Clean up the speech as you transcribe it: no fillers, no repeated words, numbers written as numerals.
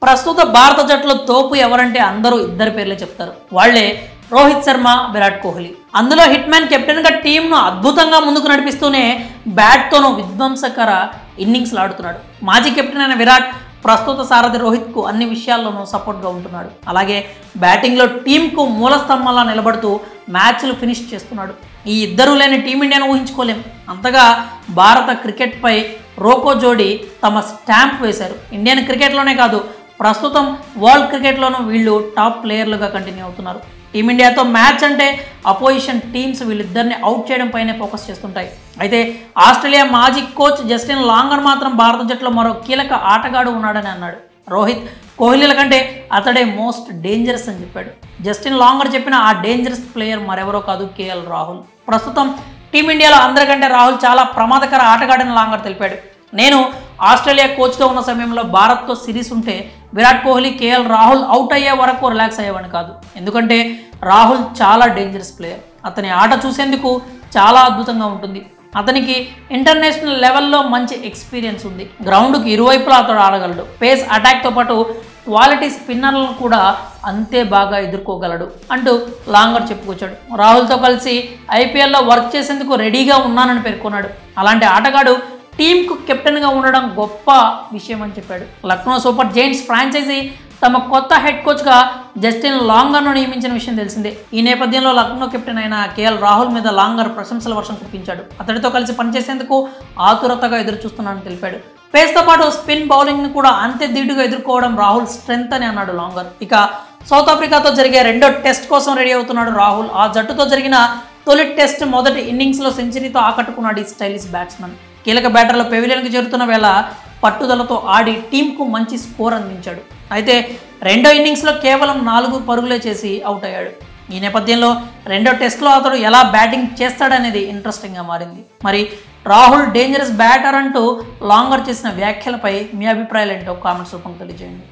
ప్రస్తుత భారత జట్టులో తోపు ఎవరంటే అందరూ ఇద్దరు పేర్లే చెప్తారు. వాళ్లే రోహిత్ శర్మ, విరాట్ కోహ్లీ. అందులో హిట్ మ్యాన్ కెప్టెన్గా టీంను అద్భుతంగా ముందుకు నడిపిస్తూనే బ్యాట్తోనూ విధ్వంసకర ఇన్నింగ్స్లు ఆడుతున్నాడు. మాజీ కెప్టెన్ అయిన విరాట్ ప్రస్తుత సారథి రోహిత్కు అన్ని విషయాల్లోనూ సపోర్ట్గా ఉంటున్నాడు. అలాగే బ్యాటింగ్లో టీంకు మూల స్తంభంలా నిలబడుతూ మ్యాచ్లు ఫినిష్ చేస్తున్నాడు. ఈ ఇద్దరూ లేని టీమిండియాను ఊహించుకోలేం. అంతగా భారత క్రికెట్పై రోకో జోడీ తమ స్టాంప్ వేశారు. ఇండియన్ క్రికెట్లోనే కాదు, ప్రస్తుతం వరల్డ్ క్రికెట్లోనూ వీళ్ళు టాప్ ప్లేయర్లుగా కంటిన్యూ అవుతున్నారు. టీమిండియాతో మ్యాచ్ అంటే అపోజిషన్ టీమ్స్ వీళ్ళిద్దరిని అవుట్ చేయడం పైనే ఫోకస్ చేస్తుంటాయి. అయితే ఆస్ట్రేలియా మాజీ కోచ్ జస్టిన్ లాంగర్ మాత్రం భారత జట్టులో మరో కీలక ఆటగాడు ఉన్నాడని అన్నాడు. రోహిత్ కోహ్లీల కంటే అతడే మోస్ట్ డేంజరస్ అని చెప్పాడు. జస్టిన్ లాంగర్ చెప్పిన ఆ డేంజరస్ ప్లేయర్ మరెవరో కాదు, కేఎల్ రాహుల్. ప్రస్తుతం టీమిండియాలో అందరికంటే రాహుల్ చాలా ప్రమాదకర ఆటగాడని లాంగర్ తెలిపాడు. నేను ఆస్ట్రేలియా కోచ్గా ఉన్న సమయంలో భారత్తో సిరీస్ ఉంటే విరాట్ కోహ్లీ, కేఎల్ రాహుల్ అవుట్ అయ్యే వరకు రిలాక్స్ అయ్యేవాడిని కాదు. ఎందుకంటే రాహుల్ చాలా డేంజరస్ ప్లేయర్. అతని ఆట చూసేందుకు చాలా అద్భుతంగా ఉంటుంది. అతనికి ఇంటర్నేషనల్ లెవెల్లో మంచి ఎక్స్పీరియన్స్ ఉంది. గ్రౌండ్కి ఇరువైపులా అతడు ఆడగలడు. పేస్ అటాక్తో పాటు క్వాలిటీ స్పిన్నర్లను కూడా అంతే బాగా ఎదుర్కోగలడు అంటూ లాంగర్ చెప్పుకొచ్చాడు. రాహుల్తో కలిసి ఐపీఎల్లో వర్క్ చేసేందుకు రెడీగా ఉన్నానని పేర్కొన్నాడు. అలాంటి ఆటగాడు టీంకు కెప్టెన్గా ఉండడం గొప్ప విషయం అని చెప్పాడు. లక్నో సూపర్ జైంట్స్ ఫ్రాంచైజీ తమ కొత్త హెడ్ కోచ్గా జస్టిన్ లాంగర్ను నియమించిన విషయం తెలిసిందే. ఈ నేపథ్యంలో లక్నో కెప్టెన్ అయిన కేఎల్ రాహుల్ మీద లాంగర్ ప్రశంసల వర్షం కురిపించాడు. అతడితో కలిసి పనిచేసేందుకు ఆతురతగా ఎదురుచూస్తున్నానని తెలిపాడు. పేస్తో పాటు స్పిన్ బౌలింగ్ను కూడా అంతే ధీటుగా ఎదుర్కోవడం రాహుల్ స్ట్రెంగ్త్ అని అన్నాడు లాంగర్. ఇక సౌత్ ఆఫ్రికాతో జరిగే రెండో టెస్ట్ కోసం రెడీ అవుతున్నాడు రాహుల్. ఆ జట్టుతో జరిగిన తొలి టెస్ట్ మొదటి ఇన్నింగ్స్లో సెంచరీతో ఆకట్టుకున్నాడు ఈ స్టైలిష్ బ్యాట్స్మన్. కీలక బ్యాటర్లు పెవిలియన్కి చేరుతున్న వేళ పట్టుదలతో ఆడి టీంకు మంచి స్కోర్ అందించాడు. అయితే రెండో ఇన్నింగ్స్లో కేవలం 4 పరుగులే చేసి అవుట్ అయ్యాడు. ఈ నేపథ్యంలో రెండో టెస్ట్లో అతడు ఎలా బ్యాటింగ్ చేస్తాడనేది ఇంట్రెస్టింగ్గా మారింది. మరి రాహుల్ డేంజరస్ బ్యాటర్ అంటూ లాంగర్ చేసిన వ్యాఖ్యలపై మీ అభిప్రాయాలు ఏంటో కామెంట్స్ రూపంలో తెలియజేయండి.